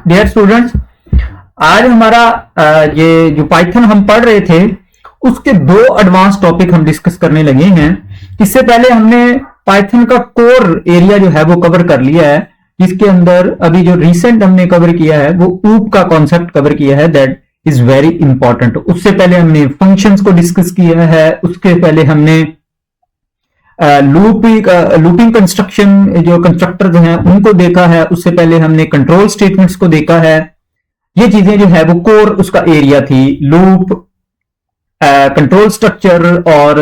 Dear students, आज हमारा ये जो पाइथन हम पढ़ रहे थे उसके दो एडवांस टॉपिक हम डिस्कस करने लगे हैं। इससे पहले हमने पाइथन का कोर एरिया जो है वो कवर कर लिया है, जिसके अंदर अभी जो रिसेंट हमने कवर किया है वो ऊप का कॉन्सेप्ट कवर किया है, दैट इज वेरी इंपॉर्टेंट। उससे पहले हमने फंक्शंस को डिस्कस किया है, उसके पहले हमने लूपिंग कंस्ट्रक्शन जो कंस्ट्रक्टर हैं उनको देखा है, उससे पहले हमने कंट्रोल स्टेटमेंट्स को देखा है। ये चीजें जो है वो कोर उसका एरिया थी, लूप, कंट्रोल स्ट्रक्चर और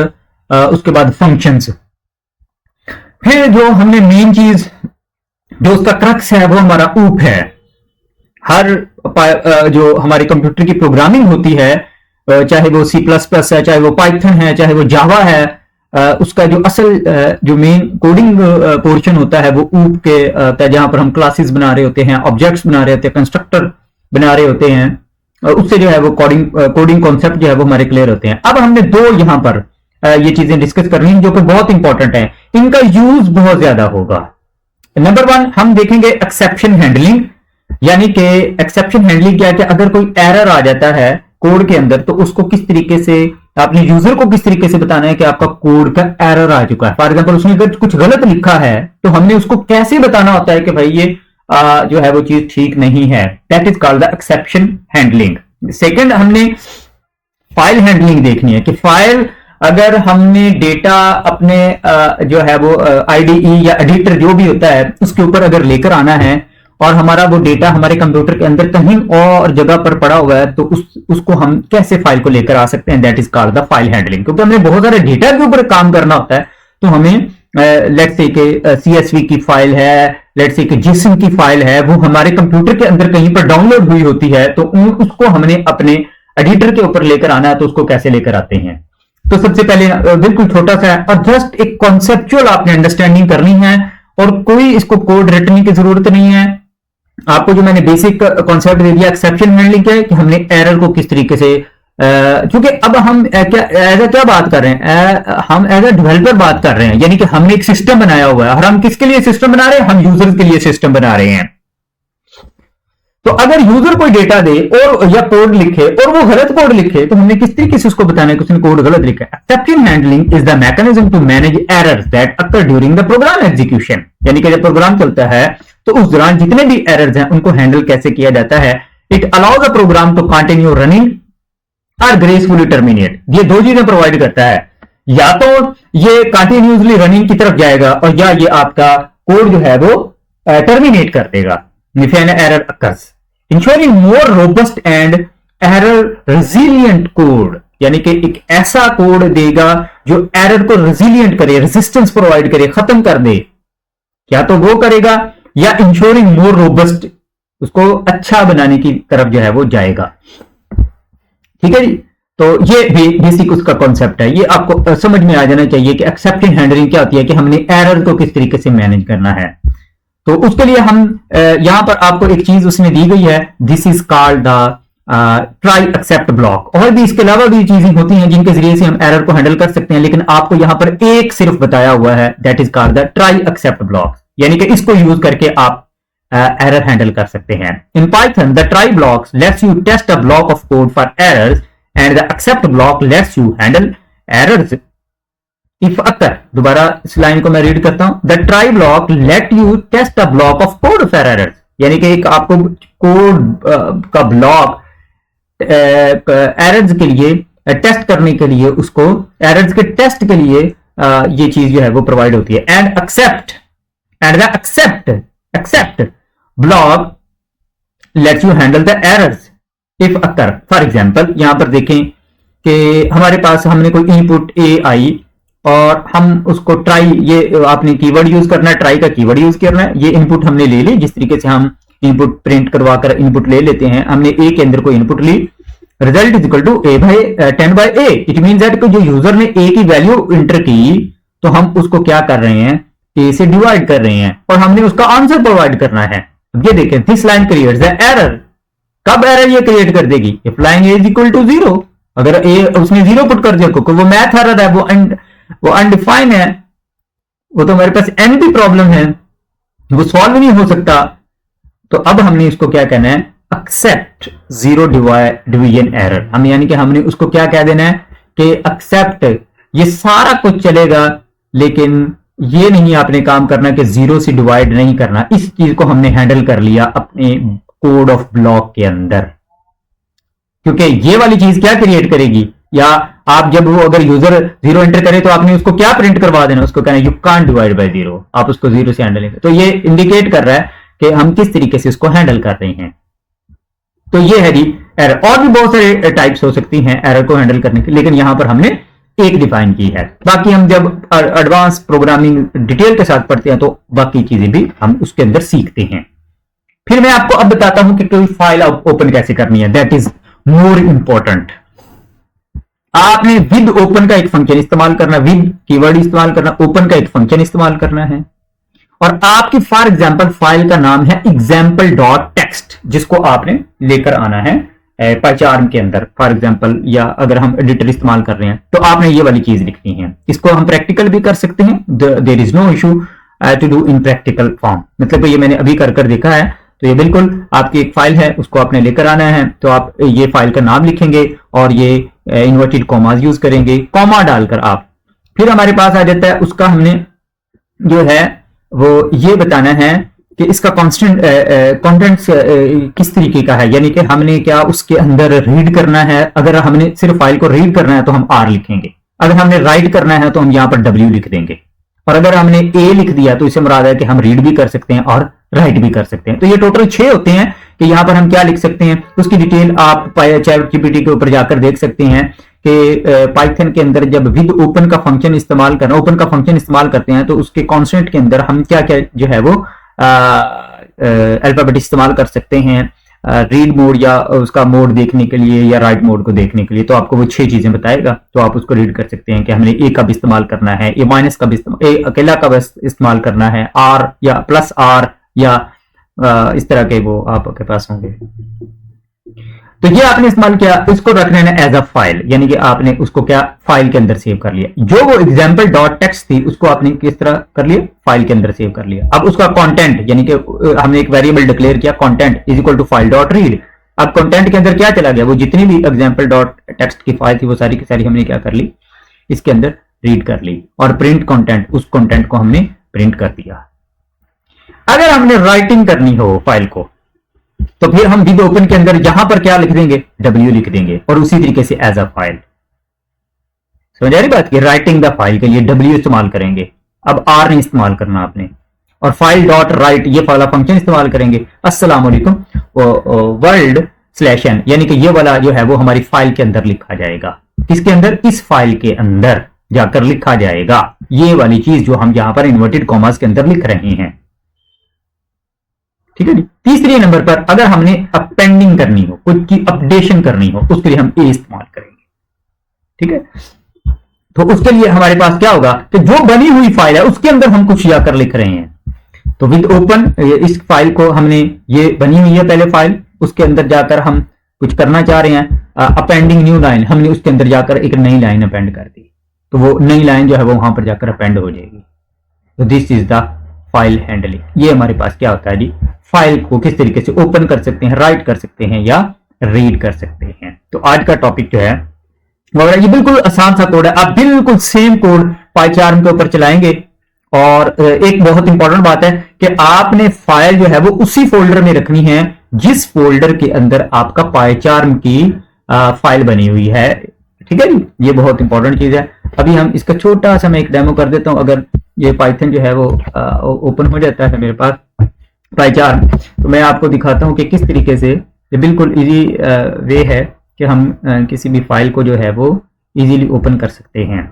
उसके बाद फंक्शंस। फिर जो हमने मेन चीज जो उसका क्रक्स है वो हमारा ऊप है। हर जो हमारे कंप्यूटर की प्रोग्रामिंग होती है, चाहे वो C++ है, चाहे वो पाइथन है, चाहे वो जावा है, उसका जो असल जो मेन कोडिंग पोर्शन होता है वो ऊप के जहां पर हम क्लासेस बना रहे होते हैं, ऑब्जेक्ट्स बना रहे होते हैं, कंस्ट्रक्टर बना रहे होते हैं, और उससे जो है वो कोडिंग कॉन्सेप्ट जो है वो हमारे क्लियर होते हैं। अब हमने दो यहां पर ये चीजें डिस्कस करनी है जो कि बहुत इंपॉर्टेंट है, इनका यूज बहुत ज्यादा होगा। नंबर वन हम देखेंगे एक्सेप्शन हैंडलिंग, यानी कि एक्सेप्शन हैंडलिंग क्या है कि अगर कोई एरर आ जाता है कोड के अंदर तो उसको किस तरीके से अपने यूजर को किस तरीके से बताना है कि आपका कोड का एरर आ चुका है। फॉर एग्जांपल उसने अगर कुछ गलत लिखा है तो हमने उसको कैसे बताना होता है कि भाई ये जो है वो चीज ठीक नहीं है, that is called the exception handling. Second हमने फाइल हैंडलिंग देखनी है कि फाइल अगर हमने डेटा अपने जो है वो आईडीई या एडिटर जो भी होता है उसके ऊपर अगर लेकर आना है और हमारा वो डेटा हमारे कंप्यूटर के अंदर कहीं और जगह पर पड़ा हुआ है तो उसको हम कैसे फाइल को लेकर आ सकते हैं, that is called the file handling. क्योंकि हमें बहुत सारे डेटा के ऊपर काम करना होता है तो हमें लेट्स से कि CSV की फाइल है, लेट्स से कि JSON की फाइल है, वो हमारे कंप्यूटर के अंदर कहीं पर डाउनलोड हुई होती है तो उसको हमने अपने एडिटर के ऊपर लेकर आना है, तो उसको कैसे लेकर आते हैं। तो सबसे पहले बिल्कुल छोटा सा है और जस्ट एक कॉन्सेप्चुअल आपने अंडरस्टैंडिंग करनी है और कोई इसको कोड रटने की जरूरत नहीं है। आपको जो मैंने बेसिक कॉन्सेप्ट दे दिया एक्सेप्शन हैंडलिंग क्या है कि हमने एरर को किस तरीके से, क्योंकि अब हम क्या बात कर रहे हैं, हम एज ए डेवलपर बात कर रहे हैं, यानी कि हमने एक सिस्टम बनाया हुआ है और हम किसके लिए सिस्टम बना रहे हैं, हम यूजर्स के लिए सिस्टम बना रहे हैं। तो अगर यूजर कोई डेटा दे और या कोड लिखे और वो गलत कोड लिखे तो हमने किस तरीके से उसको बताना है कि उसने कोड गलत लिखा है। Exception handling is the mechanism to manage errors that occur during the program execution, यानी कि जब प्रोग्राम चलता है तो उस दौरान जितने भी एरर्स हैं उनको हैंडल कैसे किया जाता है। It allows the program to continue running और ग्रेसफुली टर्मिनेट। ये दो चीजें प्रोवाइड करता है, या तो ये कंटिन्यूसली रनिंग की तरफ जाएगा और या ये आपका कोड जो है वो टर्मिनेट कर देगा if an error occurs, ensuring more robust and error resilient code, यानी कि एक ऐसा कोड देगा जो एरर को रेजिलियंट करे, रेजिस्टेंस प्रोवाइड करे, खत्म कर दे, या तो वो करेगा या इंश्योरिंग मोर रोबस्ट, उसको अच्छा बनाने की तरफ जो है वो जाएगा। ठीक है जी, तो ये बेसिक उसका कॉन्सेप्ट है, ये आपको समझ में आ जाना चाहिए कि एक्सेप्शन हैंडलिंग क्या होती है कि हमने एरर को किस तरीके से मैनेज करना है। तो उसके लिए हम यहां पर आपको एक चीज उसने दी गई है, this is called the try except block. और भी इसके अलावा भी चीजें होती हैं जिनके जरिए से हम एरर को हैंडल कर सकते हैं, लेकिन आपको यहां पर एक सिर्फ बताया हुआ है, that is called the try except block, यानी कि इसको यूज करके आप एरर हैंडल कर सकते हैं। In Python the try blocks lets you test a block of code for errors and the except block lets you handle errors if occur. दोबारा इस लाइन को मैं रीड करता हूं, the try block let you test a block of code for errors, यानी कि एक आपको कोड का ब्लॉक एरर्स के लिए टेस्ट करने के लिए, उसको एरर्स के टेस्ट के लिए ये चीज जो है वो प्रोवाइड होती है। And the except block lets you handle the errors if occur. For example यहां पर देखें कि हमारे पास हमने कोई इनपुट ए आई और हम उसको ट्राई, ये आपने कीवर्ड यूज करना है, ट्राई का कीवर्ड यूज करना है। ये इनपुट हमने ले ली, जिस तरीके से हम इनपुट प्रिंट करवाकर इनपुट ले लेते हैं, हमने ए के अंदर कोई इनपुट ली, result is equal to A by 10/a। It means that जो यूजर ने ए की वैल्यू इंटर की तो हम उसको क्या कर रहे हैं, ए से डिवाइड कर रहे हैं और हमने उसका आंसर प्रोवाइड करना है। अब ये देखें, this line creates the error. कब एरर ये क्रिएट कर देगी, if line A is equal to 0, अगर ए उसने 0 पुट कर दिया, क्योंकि वो मैथ एरर है, वो अनडिफाइन है, वो तो मेरे पास एन भी प्रॉब्लम है, वो सॉल्व नहीं हो सकता, तो अब हमने इसको क्या कहना है, एक्सेप्ट जीरो डिवीजन एरर। हम यानी कि हमने उसको क्या कह देना है कि एक्सेप्ट, ये सारा कुछ चलेगा लेकिन ये नहीं आपने काम करना कि जीरो से डिवाइड नहीं करना। इस चीज को हमने हैंडल कर लिया अपने कोड ऑफ ब्लॉक के अंदर, क्योंकि ये वाली चीज क्या क्रिएट करेगी, या आप जब वो अगर यूजर जीरो एंटर करे तो आपने उसको क्या प्रिंट करवा देना, उसको कहना you can't divide by zero, आप उसको जीरो से हैंडल। तो ये इंडिकेट कर रहा है कि हम किस तरीके से इसको हैंडल कर रहे हैं। तो ये है जी एरर। और भी बहुत सारे टाइप्स हो सकती हैं एरर को हैंडल करने की, लेकिन यहां पर हमने एक डिफाइन की है। बाकी हम जब एडवांस प्रोग्रामिंग डिटेल के साथ पढ़ते हैं तो बाकी चीजें भी हम उसके अंदर सीखते हैं। फिर मैं आपको अब बताता हूं कि कोई फाइल ओपन कैसे करनी है, दैट इज मोर इंपॉर्टेंट। आपने विद ओपन का एक फंक्शन इस्तेमाल करना, विद कीवर्ड इस्तेमाल करना, ओपन का एक फंक्शन इस्तेमाल करना है, और आपकी फॉर एग्जांपल फाइल का नाम है एग्जाम्पल डॉट टेक्स्ट, जिसको आपने लेकर आना है पाइचार्म के अंदर फॉर एग्जांपल, या अगर हम एडिटर इस्तेमाल कर रहे हैं तो आपने ये वाली चीज लिखनी है। इसको हम प्रैक्टिकल भी कर सकते हैं, there is no issue to do in practical form. मतलब ये मैंने अभी कर देखा है, तो ये बिल्कुल आपकी एक फाइल है, उसको आपने लेकर आना है, तो आप ये फाइल का नाम लिखेंगे और ये इन्वर्टेड कॉमास यूज करेंगे, कॉमा डालकर आप। फिर हमारे पास आ जाता है उसका हमने जो है वो ये बताना है कि इसका कांस्टेंट कंटेंट्स किस तरीके का है, यानी कि हमने क्या उसके अंदर रीड करना है। अगर हमने सिर्फ फाइल को रीड करना है तो हम आर लिखेंगे, अगर हमने राइट करना है तो हम यहां पर डब्ल्यू लिख देंगे, और अगर हमने ए लिख दिया तो इससे मुराद है कि हम रीड भी कर सकते हैं और राइट भी कर सकते हैं। तो ये टोटल 6 होते हैं कि यहां पर हम क्या लिख सकते हैं। उसकी डिटेल आप चैट जीपीटी के ऊपर जाकर देख सकते हैं कि पाइथन के अंदर जब विद ओपन का फंक्शन इस्तेमाल करना, ओपन का फंक्शन इस्तेमाल करते हैं तो उसके कॉन्स्टेंट के अंदर हम क्या क्या जो है वो अल्फाबेट इस्तेमाल कर सकते हैं, रीड मोड या उसका मोड देखने के लिए या राइट मोड को देखने के लिए। तो आपको वो 6 चीजें बताएगा, तो आप उसको रीड कर सकते हैं कि हमने ए का भी इस्तेमाल करना है, ए माइनस का भी इस्तेमाल, ए अकेला का भी इस्तेमाल करना है, आर या प्लस आर या इस तरह के वो आपके पास होंगे। तो ये आपने इस्तेमाल किया, इसको रखना है एज अ फाइल, यानी कि आपने उसको क्या फाइल के अंदर सेव कर लिया। जो वो एग्जाम्पल डॉट टेक्स्ट थी उसको आपने किस तरह कर लिया, फाइल के अंदर सेव कर लिया। अब उसका कंटेंट यानी कि हमने एक वेरिएबल डिक्लेयर किया, content is equal to file dot read. अब कंटेंट के अंदर क्या चला गया, वो जितनी भी एग्जाम्पल डॉट टेक्स्ट की फाइल थी वो सारी की सारी हमने क्या कर ली, इसके अंदर रीड कर ली, और प्रिंट कंटेंट, उस कंटेंट को हमने प्रिंट कर दिया। अगर हमने राइटिंग करनी हो फाइल को तो फिर हम विद ओपन के अंदर यहां पर क्या लिख देंगे, डब्ल्यू लिख देंगे, और उसी तरीके से एज अ फाइल। समझ आ रही बात की, राइटिंग द फाइल के लिए डब्ल्यू इस्तेमाल करेंगे, अब आर नहीं इस्तेमाल करना आपने, और फाइल डॉट राइट ये वाला फंक्शन इस्तेमाल करेंगे, अस्सलाम वालेकुम वर्ल्ड स्लैश एन, यानी कि ये वाला जो है वो हमारी फाइल के अंदर लिखा जाएगा। किसके अंदर, इस फाइल के अंदर जाकर लिखा जाएगा, ये वाली चीज जो हम यहां पर इन्वर्टेड कॉमास के अंदर लिख रहे हैं। ठीक है जी। तीसरे नंबर पर अगर हमने अपेंडिंग करनी हो, कुछ की अपडेशन करनी हो, उसके लिए हम ए इस्तेमाल करेंगे। ठीक है, तो उसके लिए हमारे पास क्या होगा कि जो बनी हुई फाइल है उसके अंदर हम कुछ जाकर लिख रहे हैं। तो विद ओपन इस फाइल को हमने, ये बनी हुई है पहले फाइल, उसके अंदर जाकर हम कुछ करना चाह रहे हैं, अपेंडिंग न्यू लाइन, हमने उसके अंदर जाकर एक नई लाइन अपेंड कर दी, तो वो नई लाइन जो है वो वहां पर जाकर अपेंड हो जाएगी। तो this is the file handling. ये हमारे पास क्या होता है जी, फाइल को किस तरीके से ओपन कर सकते हैं, राइट कर सकते हैं या रीड कर सकते हैं। तो आज का टॉपिक जो है वगैरह, ये बिल्कुल आसान सा कोड है, आप बिल्कुल सेम कोड पाइचार्म के ऊपर चलाएंगे। और एक बहुत इंपॉर्टेंट बात है कि आपने फाइल जो है वो उसी फोल्डर में रखनी है जिस फोल्डर के अंदर आपका पाइचार्म की फाइल बनी हुई है। ठीक है जी, ये बहुत इंपॉर्टेंट चीज है। अभी हम इसका छोटा सा मैं एक डेमो कर देता हूं। अगर ये पाइथन जो है वो ओपन हो जाता है मेरे पास पाइचार्म, तो मैं आपको दिखाता हूं कि किस तरीके से ये बिल्कुल इजी वे है कि हम किसी भी फाइल को जो है वो इजीली ओपन कर सकते हैं।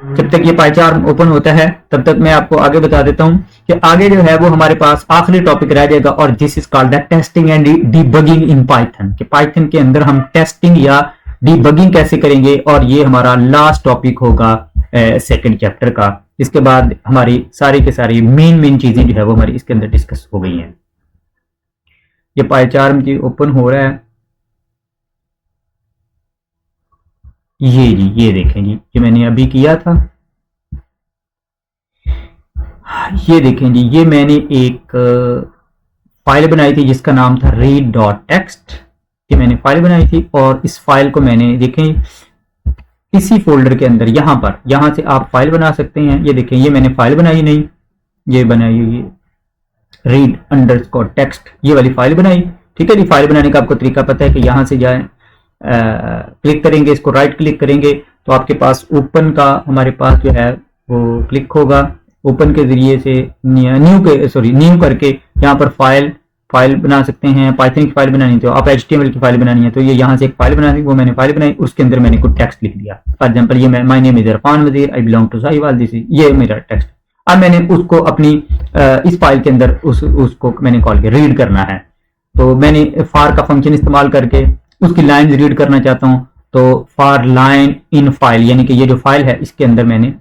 जब तक ये पाइचार्म ओपन होता है तब तक मैं आपको आगे बता देता हूं कि आगे जो है वो हमारे पास आखिरी टॉपिक रह जाएगा, और this is called the testing and debugging in Python, कि पाइथन के अंदर हम टेस्टिंग या डीबगिंग कैसे करेंगे, और ये हमारा लास्ट टॉपिक होगा सेकंड चैप्टर का। इसके बाद हमारी सारी के सारी मेन चीजें जो है वो हमारी इसके अंदर डिस्कस हो गई हैं। ये पाइचार्म जी ओपन हो रहा है, ये जी, ये देखें जी, जो मैंने अभी किया था। ये देखें जी, ये मैंने एक फाइल बनाई थी जिसका नाम था read.txt। ये मैंने फाइल बनाई थी और इस फाइल को मैंने देखें इसी फोल्डर के अंदर यहां से आप फाइल बना सकते हैं। ये देखें, ये मैंने फाइल बनाई नहीं, ये बनाई हुई read_text, ये वाली फाइल बनाई। ठीक है जी, फाइल बनाने का आपको तरीका पता है कि यहां से जाए, क्लिक करेंगे, इसको राइट क्लिक करेंगे तो आपके पास ओपन का हमारे पास जो है वो क्लिक होगा। ओपन के जरिए से न्यू करके यहाँ पर फाइल बना सकते हैं। पाइथन की फाइल बनानी तो आप HTML की फाइल बनानी है तो ये यहाँ से एक फाइल बना दी, वो मैंने फाइल बनाई, उसके अंदर मैंने कुछ टेक्स्ट लिख दिया। फॉर एग्जाम्पल ये my name is Irfan Wazir, I belong to Sahiwal, this ये मेरा टेक्स्ट। अब मैंने उसको अपनी इस फाइल के अंदर उसको मैंने कॉल किया, रीड करना है। तो मैंने फॉर का फंक्शन इस्तेमाल करके उसकी लाइन रीड करना चाहता हूं, तो फॉर लाइन इन फाइल, यानी कि ये जो फाइल है इसके अंदर मैंने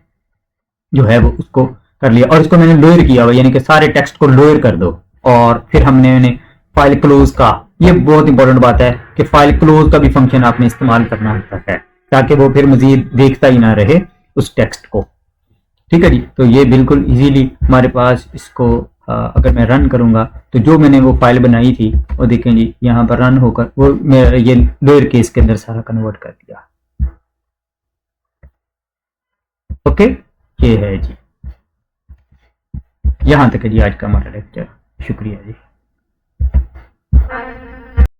जो है वो उसको कर लिया और इसको मैंने लोअर किया हुआ, यानी कि सारे टेक्स्ट को लोअर कर दो। और फिर हमने फाइल क्लोज का, ये बहुत इंपॉर्टेंट बात है कि फाइल क्लोज का भी फंक्शन आपने इस्तेमाल करना होता है ताकि वो फिर मजीद देखता ही ना रहे उस टेक्स्ट को। ठीक है जी, तो ये बिल्कुल इजीली हमारे पास इसको अगर मैं रन करूंगा तो जो मैंने वो फाइल बनाई थी वो देखें जी यहाँ पर रन होकर वो मेरा ये लोअर केस के अंदर सारा कन्वर्ट कर दिया। ओके, ये है जी, यहाँ तक है जी आज का हमारा लेक्चर। शुक्रिया जी।